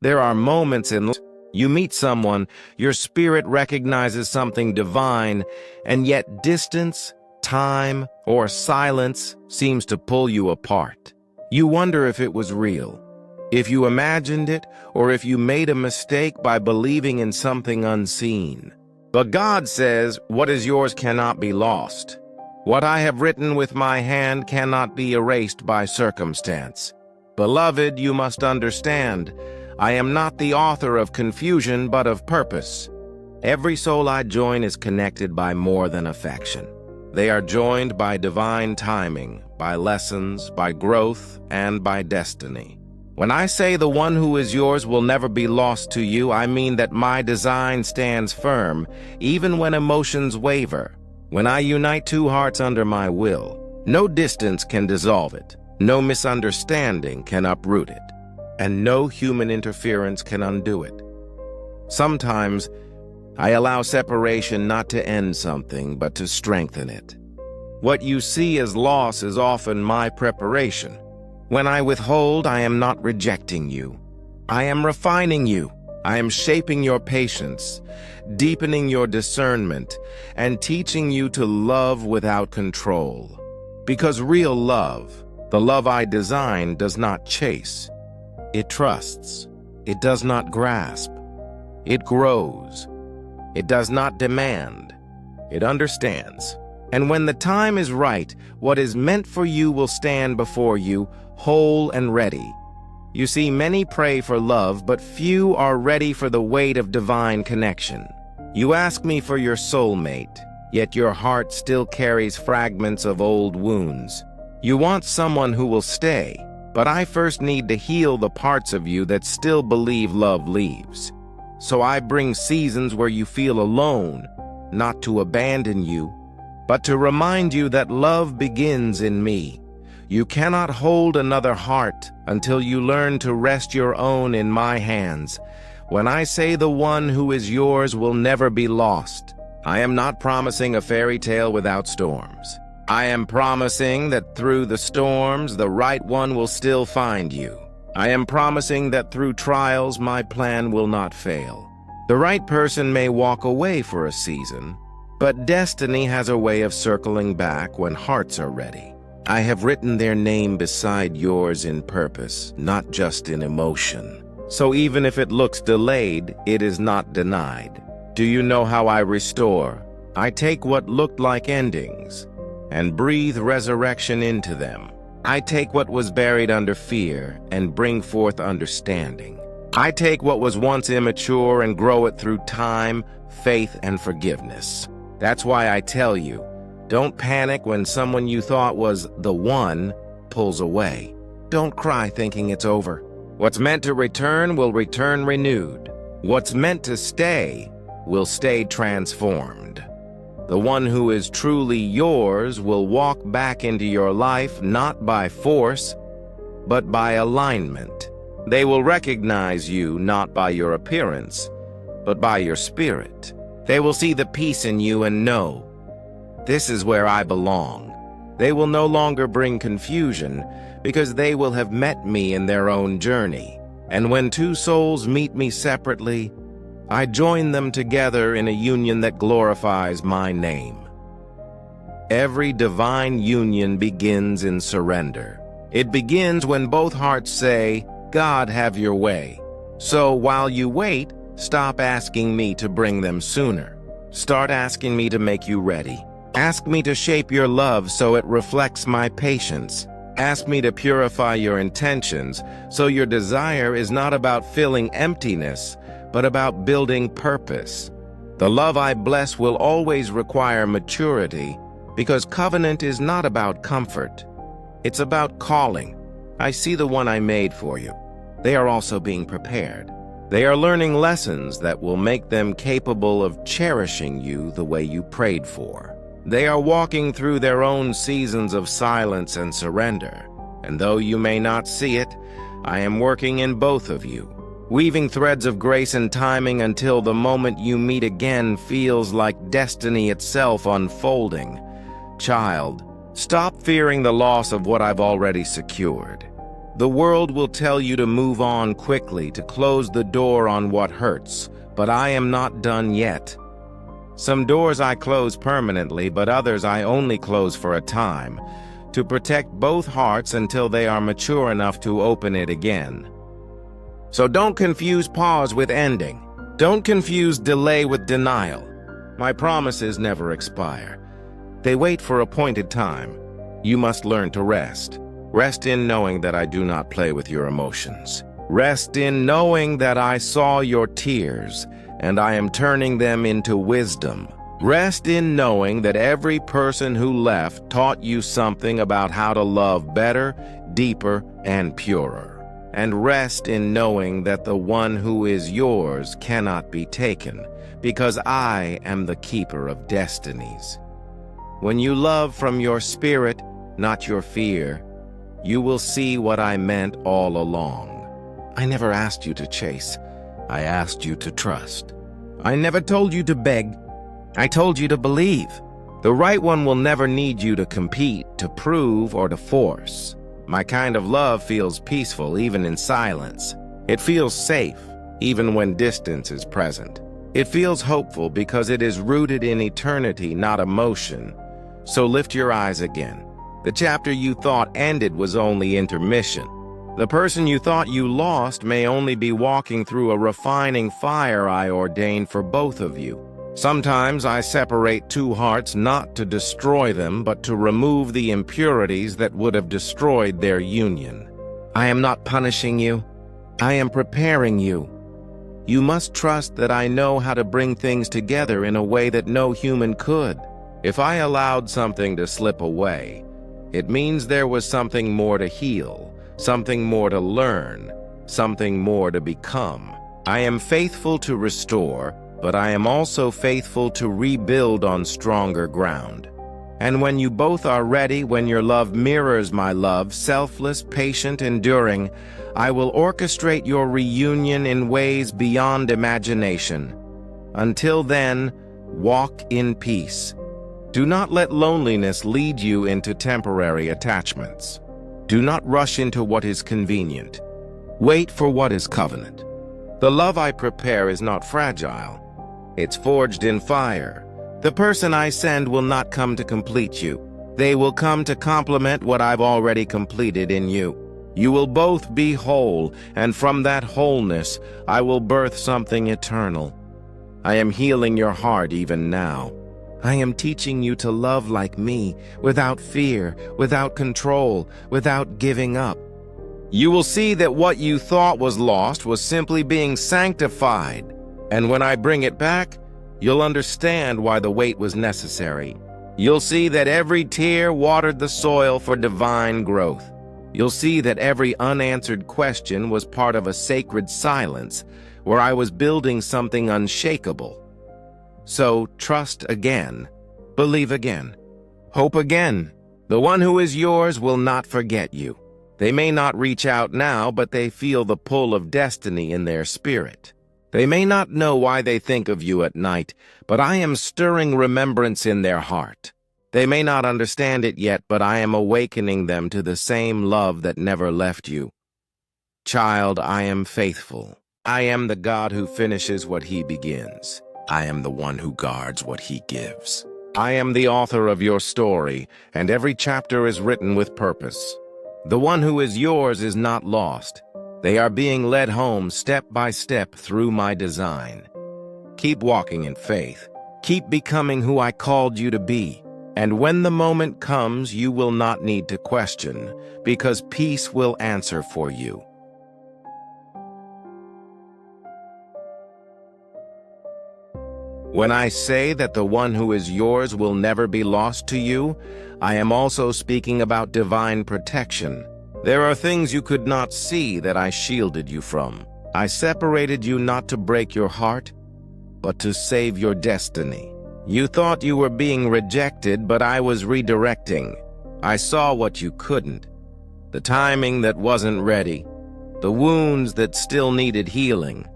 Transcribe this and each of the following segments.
There are moments in life you meet someone, your spirit recognizes something divine, and yet distance, time, or silence seems to pull you apart. You wonder if it was real, if you imagined it, or if you made a mistake by believing in something unseen. But God says, what is yours cannot be lost. What I have written with my hand cannot be erased by circumstance. Beloved, you must understand, I am not the author of confusion, but of purpose. Every soul I join is connected by more than affection. They are joined by divine timing, by lessons, by growth, and by destiny. When I say the one who is yours will never be lost to you, I mean that my design stands firm, even when emotions waver. When I unite two hearts under my will, no distance can dissolve it, no misunderstanding can uproot it, and no human interference can undo it. Sometimes, I allow separation not to end something, but to strengthen it. What you see as loss is often my preparation. When I withhold, I am not rejecting you. I am refining you. I am shaping your patience, deepening your discernment, and teaching you to love without control. Because real love, the love I design, does not chase. It trusts. It does not grasp. It grows. It does not demand. It understands. And when the time is right, what is meant for you will stand before you, whole and ready. You see, many pray for love, but few are ready for the weight of divine connection. You ask me for your soulmate, yet your heart still carries fragments of old wounds. You want someone who will stay, but I first need to heal the parts of you that still believe love leaves. So I bring seasons where you feel alone, not to abandon you, but to remind you that love begins in me. You cannot hold another heart until you learn to rest your own in my hands. When I say the one who is yours will never be lost, I am not promising a fairy tale without storms. I am promising that through the storms, the right one will still find you. I am promising that through trials, my plan will not fail. The right person may walk away for a season, but destiny has a way of circling back when hearts are ready. I have written their name beside yours in purpose, not just in emotion. So even if it looks delayed, it is not denied. Do you know how I restore? I take what looked like endings and breathe resurrection into them. I take what was buried under fear and bring forth understanding. I take what was once immature and grow it through time, faith, and forgiveness. That's why I tell you, don't panic when someone you thought was the one pulls away. Don't cry thinking it's over. What's meant to return will return renewed. What's meant to stay will stay transformed. The one who is truly yours will walk back into your life not by force, but by alignment. They will recognize you not by your appearance, but by your spirit. They will see the peace in you and know, this is where I belong. They will no longer bring confusion because they will have met me in their own journey. And when two souls meet me separately, I join them together in a union that glorifies my name. Every divine union begins in surrender. It begins when both hearts say, God, have your way. So while you wait, stop asking me to bring them sooner. Start asking me to make you ready. Ask me to shape your love so it reflects my patience. Ask me to purify your intentions so your desire is not about filling emptiness, but about building purpose. The love I bless will always require maturity because covenant is not about comfort. It's about calling. I see the one I made for you. They are also being prepared. They are learning lessons that will make them capable of cherishing you the way you prayed for. They are walking through their own seasons of silence and surrender. And though you may not see it, I am working in both of you, weaving threads of grace and timing until the moment you meet again feels like destiny itself unfolding. Child, stop fearing the loss of what I've already secured. The world will tell you to move on quickly, to close the door on what hurts, but I am not done yet. Some doors I close permanently, but others I only close for a time, to protect both hearts until they are mature enough to open it again. So don't confuse pause with ending. Don't confuse delay with denial. My promises never expire. They wait for appointed time. You must learn to rest. Rest in knowing that I do not play with your emotions. Rest in knowing that I saw your tears, and I am turning them into wisdom. Rest in knowing that every person who left taught you something about how to love better, deeper, and purer. And rest in knowing that the one who is yours cannot be taken, because I am the keeper of destinies. When you love from your spirit, not your fear, you will see what I meant all along. I never asked you to chase. I asked you to trust. I never told you to beg. I told you to believe. The right one will never need you to compete, to prove, or to force. My kind of love feels peaceful even in silence. It feels safe even when distance is present. It feels hopeful because it is rooted in eternity, not emotion. So lift your eyes again. The chapter you thought ended was only intermission. The person you thought you lost may only be walking through a refining fire I ordained for both of you. Sometimes I separate two hearts not to destroy them, but to remove the impurities that would have destroyed their union. I am not punishing you. I am preparing you. You must trust that I know how to bring things together in a way that no human could. If I allowed something to slip away, it means there was something more to heal, something more to learn, something more to become. I am faithful to restore, but I am also faithful to rebuild on stronger ground. And when you both are ready, when your love mirrors my love, selfless, patient, enduring, I will orchestrate your reunion in ways beyond imagination. Until then, walk in peace. Do not let loneliness lead you into temporary attachments. Do not rush into what is convenient. Wait for what is covenant. The love I prepare is not fragile. It's forged in fire. The person I send will not come to complete you. They will come to complement what I've already completed in you. You will both be whole, and from that wholeness, I will birth something eternal. I am healing your heart even now. I am teaching you to love like me, without fear, without control, without giving up. You will see that what you thought was lost was simply being sanctified. And when I bring it back, you'll understand why the wait was necessary. You'll see that every tear watered the soil for divine growth. You'll see that every unanswered question was part of a sacred silence where I was building something unshakable. So trust again, believe again, hope again. The one who is yours will not forget you. They may not reach out now, but they feel the pull of destiny in their spirit. They may not know why they think of you at night, but I am stirring remembrance in their heart. They may not understand it yet, but I am awakening them to the same love that never left you. Child, I am faithful. I am the God who finishes what he begins. I am the one who guards what he gives. I am the author of your story, and every chapter is written with purpose. The one who is yours is not lost. They are being led home step by step through my design. Keep walking in faith. Keep becoming who I called you to be. And when the moment comes, you will not need to question, because peace will answer for you. When I say that the one who is yours will never be lost to you, I am also speaking about divine protection. There are things you could not see that I shielded you from. I separated you not to break your heart, but to save your destiny. You thought you were being rejected, but I was redirecting. I saw what you couldn't. The timing that wasn't ready. The wounds that still needed healing.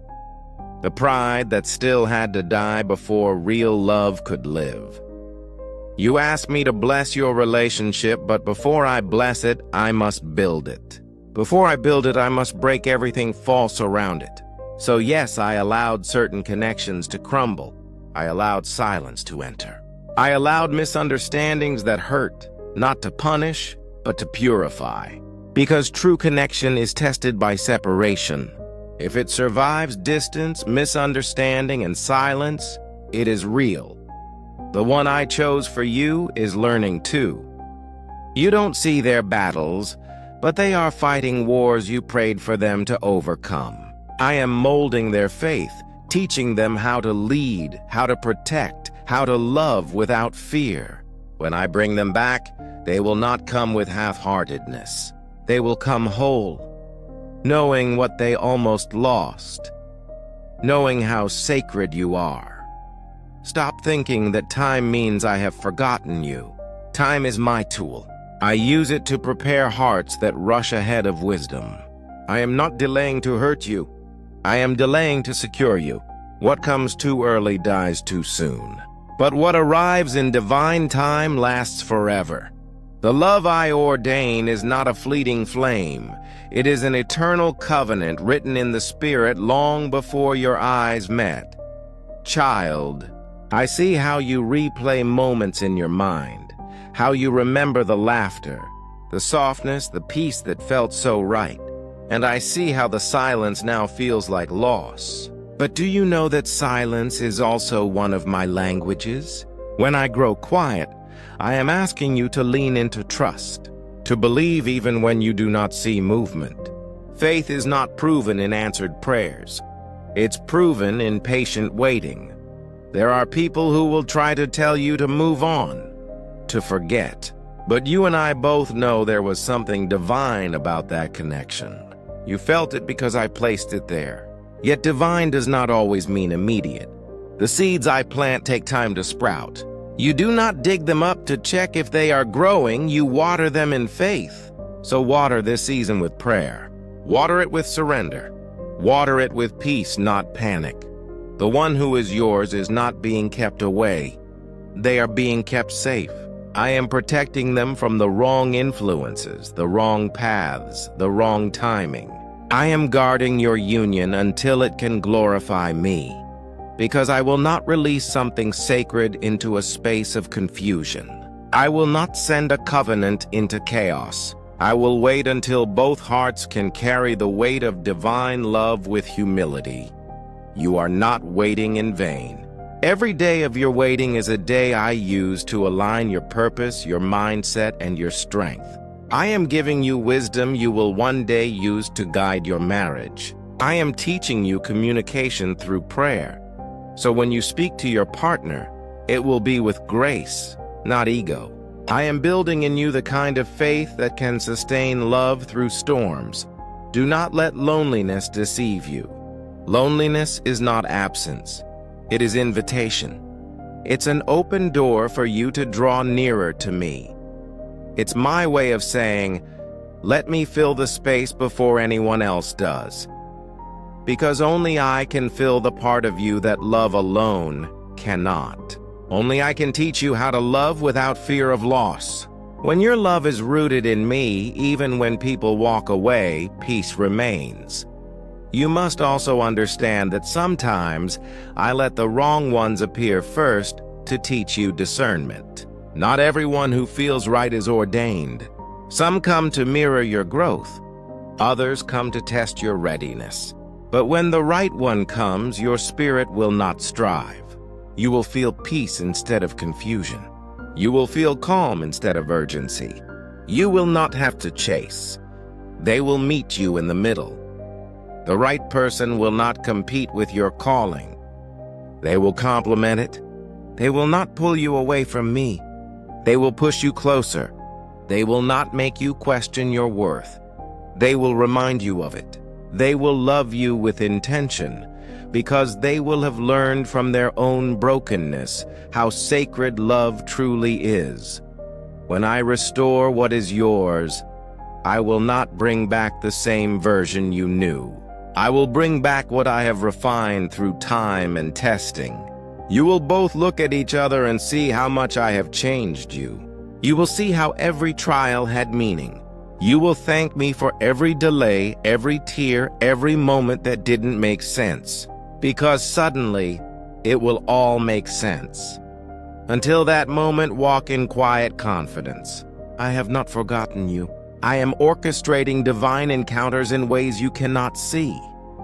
The pride that still had to die before real love could live. You asked me to bless your relationship, but before I bless it, I must build it. Before I build it, I must break everything false around it. So yes, I allowed certain connections to crumble. I allowed silence to enter. I allowed misunderstandings that hurt, not to punish, but to purify. Because true connection is tested by separation. If it survives distance, misunderstanding, and silence, it is real. The one I chose for you is learning too. You don't see their battles, but they are fighting wars you prayed for them to overcome. I am molding their faith, teaching them how to lead, how to protect, how to love without fear. When I bring them back, they will not come with half-heartedness. They will come whole, knowing what they almost lost, knowing how sacred you are. Stop thinking that time means I have forgotten you. Time is my tool. I use it to prepare hearts that rush ahead of wisdom. I am not delaying to hurt you. I am delaying to secure you. What comes too early dies too soon. But what arrives in divine time lasts forever. The love I ordain is not a fleeting flame. It is an eternal covenant written in the spirit long before your eyes met. Child, I see how you replay moments in your mind, how you remember the laughter, the softness, the peace that felt so right. And I see how the silence now feels like loss. But do you know that silence is also one of my languages? When I grow quiet, I am asking you to lean into trust, to believe even when you do not see movement. Faith is not proven in answered prayers. It's proven in patient waiting. There are people who will try to tell you to move on, to forget. But you and I both know there was something divine about that connection. You felt it because I placed it there. Yet divine does not always mean immediate. The seeds I plant take time to sprout. You do not dig them up to check if they are growing, you water them in faith. So water this season with prayer. Water it with surrender. Water it with peace, not panic. The one who is yours is not being kept away. They are being kept safe. I am protecting them from the wrong influences, the wrong paths, the wrong timing. I am guarding your union until it can glorify me, because I will not release something sacred into a space of confusion. I will not send a covenant into chaos. I will wait until both hearts can carry the weight of divine love with humility. You are not waiting in vain. Every day of your waiting is a day I use to align your purpose, your mindset, and your strength. I am giving you wisdom you will one day use to guide your marriage. I am teaching you communication through prayer. So when you speak to your partner, it will be with grace, not ego. I am building in you the kind of faith that can sustain love through storms. Do not let loneliness deceive you. Loneliness is not absence. It is invitation. It's an open door for you to draw nearer to me. It's my way of saying, let me fill the space before anyone else does. Because only I can fill the part of you that love alone cannot. Only I can teach you how to love without fear of loss. When your love is rooted in me, even when people walk away, peace remains. You must also understand that sometimes I let the wrong ones appear first to teach you discernment. Not everyone who feels right is ordained. Some come to mirror your growth. Others come to test your readiness. But when the right one comes, your spirit will not strive. You will feel peace instead of confusion. You will feel calm instead of urgency. You will not have to chase. They will meet you in the middle. The right person will not compete with your calling. They will complement it. They will not pull you away from me. They will push you closer. They will not make you question your worth. They will remind you of it. They will love you with intention, because they will have learned from their own brokenness how sacred love truly is. When I restore what is yours, I will not bring back the same version you knew. I will bring back what I have refined through time and testing. You will both look at each other and see how much I have changed you. You will see how every trial had meaning. You will thank me for every delay, every tear, every moment that didn't make sense, because suddenly it will all make sense. Until that moment, walk in quiet confidence. I have not forgotten you. I am orchestrating divine encounters in ways you cannot see.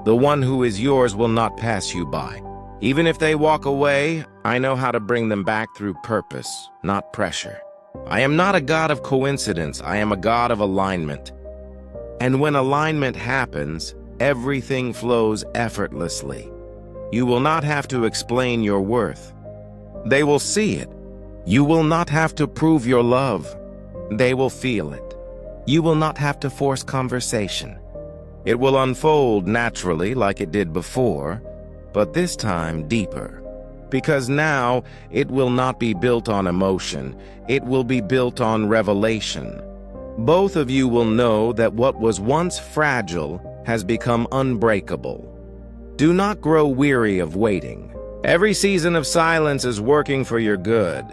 The one who is yours will not pass you by. Even if they walk away, I know how to bring them back through purpose, not pressure. I am not a God of coincidence, I am a God of alignment. And when alignment happens, everything flows effortlessly. You will not have to explain your worth. They will see it. You will not have to prove your love. They will feel it. You will not have to force conversation. It will unfold naturally like it did before, but this time deeper. Because now it will not be built on emotion, it will be built on revelation. Both of you will know that what was once fragile has become unbreakable. Do not grow weary of waiting. Every season of silence is working for your good.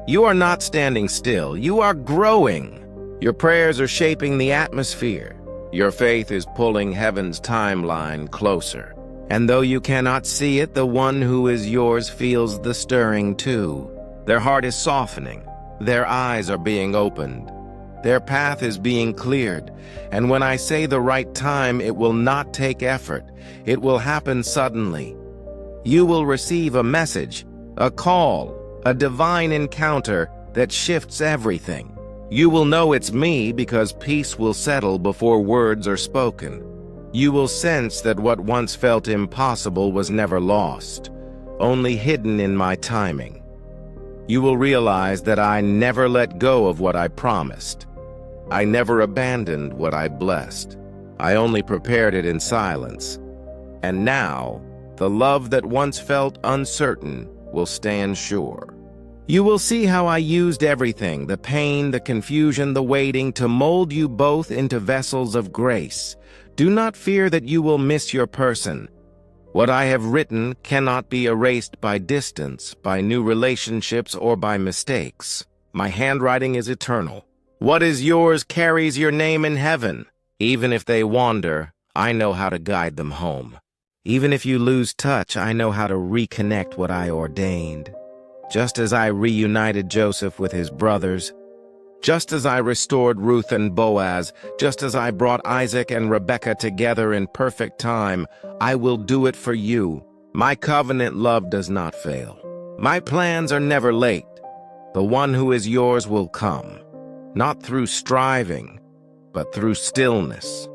You are not standing still, you are growing. Your prayers are shaping the atmosphere. Your faith is pulling heaven's timeline closer. And though you cannot see it, the one who is yours feels the stirring too. Their heart is softening. Their eyes are being opened. Their path is being cleared. And when I say the right time, it will not take effort. It will happen suddenly. You will receive a message, a call, a divine encounter that shifts everything. You will know it's me because peace will settle before words are spoken. You will sense that what once felt impossible was never lost, only hidden in my timing. You will realize that I never let go of what I promised. I never abandoned what I blessed. I only prepared it in silence. And now, the love that once felt uncertain will stand sure. You will see how I used everything, the pain, the confusion, the waiting, to mold you both into vessels of grace. Do not fear that you will miss your person. What I have written cannot be erased by distance, by new relationships, or by mistakes. My handwriting is eternal. What is yours carries your name in heaven. Even if they wander, I know how to guide them home. Even if you lose touch, I know how to reconnect what I ordained. Just as I reunited Joseph with his brothers, just as I restored Ruth and Boaz, just as I brought Isaac and Rebekah together in perfect time, I will do it for you. My covenant love does not fail. My plans are never late. The one who is yours will come, not through striving, but through stillness.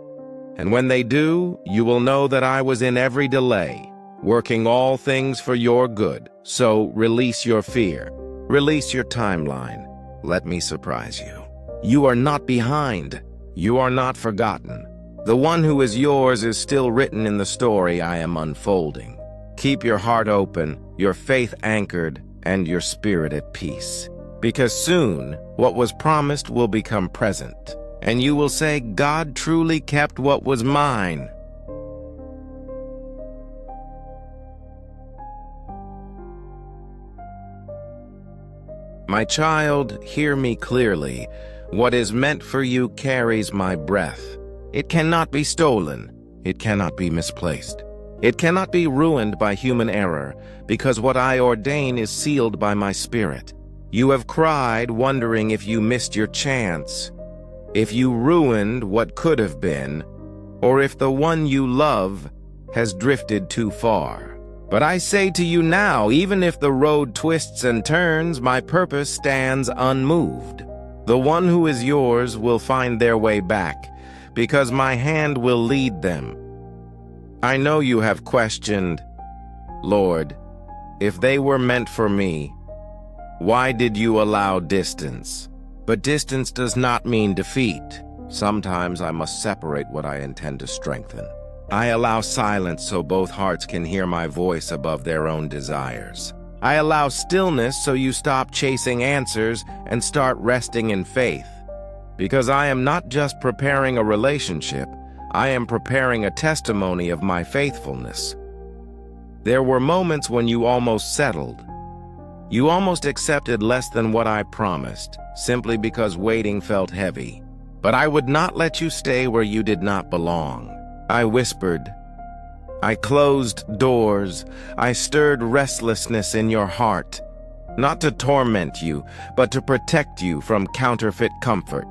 And when they do, you will know that I was in every delay, working all things for your good. So release your fear, release your timeline. Let me surprise you. You are not behind. You are not forgotten. The one who is yours is still written in the story I am unfolding. Keep your heart open, your faith anchored, and your spirit at peace. Because soon, what was promised will become present, and you will say, God truly kept what was mine. My child, hear me clearly. What is meant for you carries my breath. It cannot be stolen. It cannot be misplaced. It cannot be ruined by human error, because what I ordain is sealed by my spirit. You have cried, wondering if you missed your chance, if you ruined what could have been, or if the one you love has drifted too far. But I say to you now, even if the road twists and turns, my purpose stands unmoved. The one who is yours will find their way back, because my hand will lead them. I know you have questioned, Lord, if they were meant for me, why did you allow distance? But distance does not mean defeat. Sometimes I must separate what I intend to strengthen. I allow silence so both hearts can hear my voice above their own desires. I allow stillness so you stop chasing answers and start resting in faith. Because I am not just preparing a relationship, I am preparing a testimony of my faithfulness. There were moments when you almost settled. You almost accepted less than what I promised, simply because waiting felt heavy. but I would not let you stay where you did not belong. I whispered. I closed doors. I stirred restlessness in your heart, not to torment you, but to protect you from counterfeit comfort.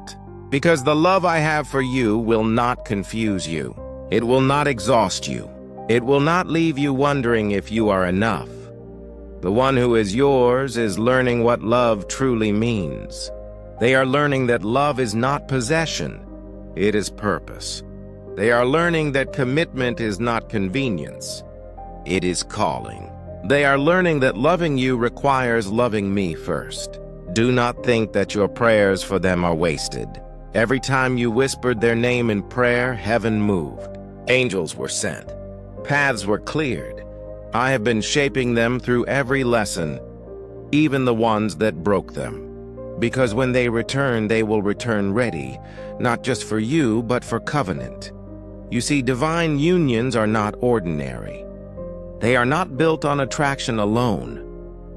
Because the love I have for you will not confuse you. It will not exhaust you. It will not leave you wondering if you are enough. The one who is yours is learning what love truly means. They are learning that love is not possession, it is purpose. They are learning that commitment is not convenience, it is calling. They are learning that loving you requires loving me first. Do not think that your prayers for them are wasted. Every time you whispered their name in prayer, heaven moved. Angels were sent. Paths were cleared. I have been shaping them through every lesson, even the ones that broke them. Because when they return, they will return ready, not just for you, but for covenant. You see, divine unions are not ordinary. They are not built on attraction alone.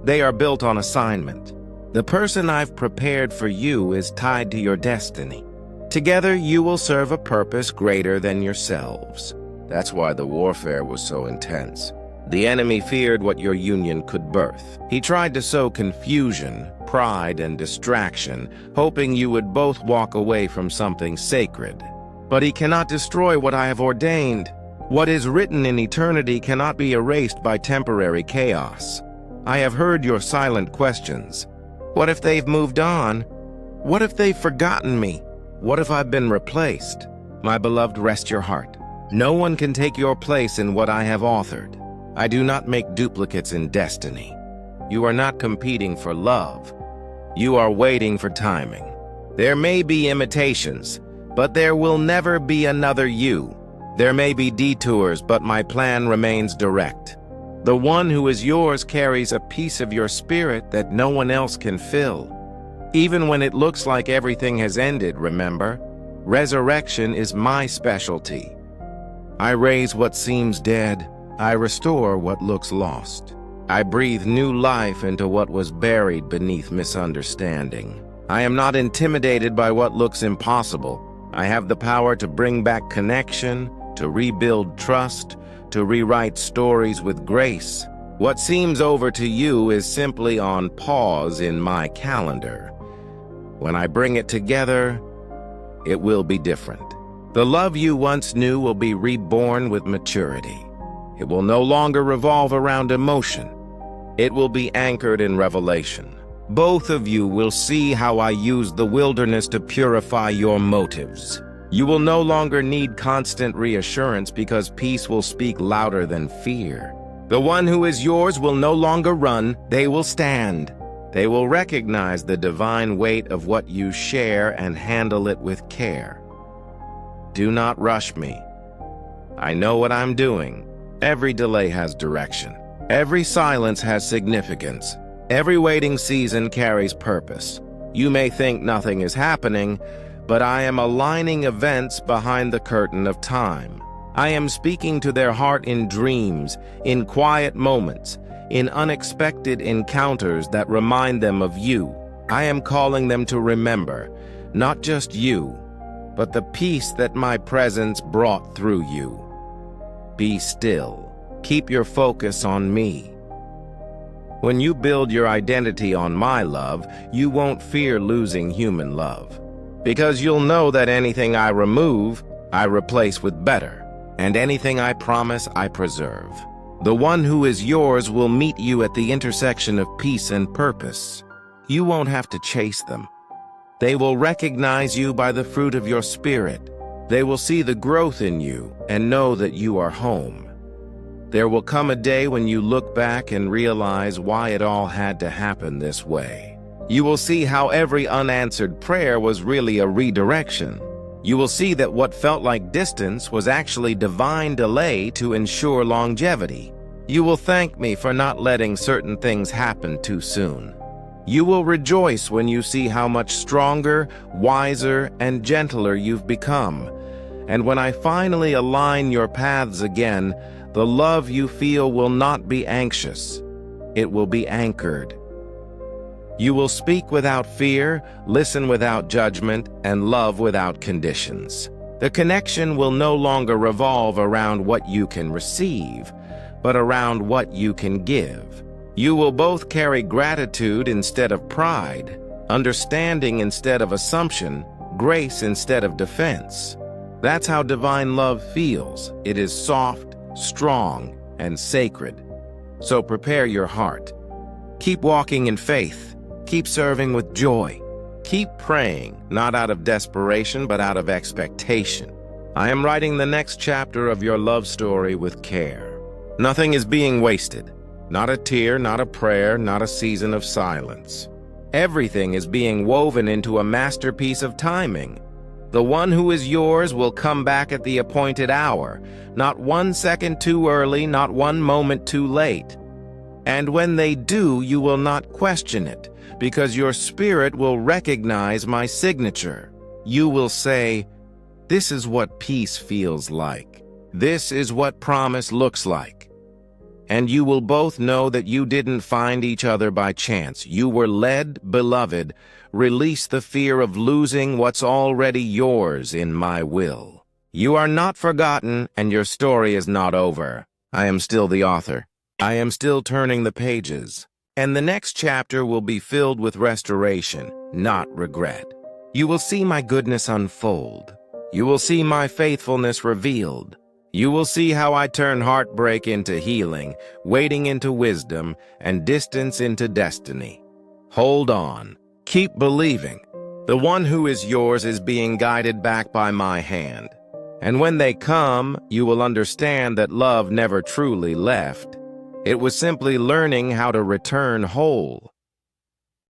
They are built on assignment. The person I've prepared for you is tied to your destiny. Together, you will serve a purpose greater than yourselves. That's why the warfare was so intense. The enemy feared what your union could birth. He tried to sow confusion, pride, and distraction, hoping you would both walk away from something sacred. But he cannot destroy what I have ordained. What is written in eternity cannot be erased by temporary chaos. I have heard your silent questions. What if they've moved on? What if they've forgotten me? What if I've been replaced? My beloved, rest your heart. No one can take your place in what I have authored. I do not make duplicates in destiny. You are not competing for love. You are waiting for timing. There may be imitations, but there will never be another you. There may be detours, but my plan remains direct. The one who is yours carries a piece of your spirit that no one else can fill. Even when it looks like everything has ended, remember, resurrection is my specialty. I raise what seems dead. I restore what looks lost. I breathe new life into what was buried beneath misunderstanding. I am not intimidated by what looks impossible. I have the power to bring back connection, to rebuild trust, to rewrite stories with grace. What seems over to you is simply on pause in my calendar. When I bring it together, it will be different. The love you once knew will be reborn with maturity. It will no longer revolve around emotion. It will be anchored in revelation. Both of you will see how I use the wilderness to purify your motives. You will no longer need constant reassurance because peace will speak louder than fear. The one who is yours will no longer run, they will stand. They will recognize the divine weight of what you share and handle it with care. Do not rush me. I know what I'm doing. Every delay has direction. Every silence has significance. Every waiting season carries purpose. You may think nothing is happening, but I am aligning events behind the curtain of time. I am speaking to their heart in dreams, in quiet moments, in unexpected encounters that remind them of you. I am calling them to remember, not just you, but the peace that my presence brought through you. Be still. Keep your focus on me. When you build your identity on my love, you won't fear losing human love. Because you'll know that anything I remove, I replace with better. And anything I promise, I preserve. The one who is yours will meet you at the intersection of peace and purpose. You won't have to chase them. They will recognize you by the fruit of your spirit. They will see the growth in you and know that you are home. There will come a day when you look back and realize why it all had to happen this way. You will see how every unanswered prayer was really a redirection. You will see that what felt like distance was actually divine delay to ensure longevity. You will thank me for not letting certain things happen too soon. You will rejoice when you see how much stronger, wiser, and gentler you've become. And when I finally align your paths again, the love you feel will not be anxious. It will be anchored. You will speak without fear, listen without judgment, and love without conditions. The connection will no longer revolve around what you can receive, but around what you can give. You will both carry gratitude instead of pride, understanding instead of assumption, grace instead of defense. That's how divine love feels. It is soft, strong, and sacred. So prepare your heart. Keep walking in faith. Keep serving with joy. Keep praying, not out of desperation, but out of expectation. I am writing the next chapter of your love story with care. Nothing is being wasted. Not a tear, not a prayer, not a season of silence. Everything is being woven into a masterpiece of timing. The one who is yours will come back at the appointed hour, not 1 second too early, not 1 moment too late. And when they do, you will not question it, because your spirit will recognize my signature. You will say, "This is what peace feels like. This is what promise looks like." And you will both know that you didn't find each other by chance. You were led, beloved. Release the fear of losing what's already yours in my will. You are not forgotten, and your story is not over. I am still the author. I am still turning the pages. And the next chapter will be filled with restoration, not regret. You will see my goodness unfold. You will see my faithfulness revealed. You will see how I turn heartbreak into healing, waiting into wisdom, and distance into destiny. Hold on. Keep believing. The one who is yours is being guided back by my hand. And when they come, you will understand that love never truly left. It was simply learning how to return whole.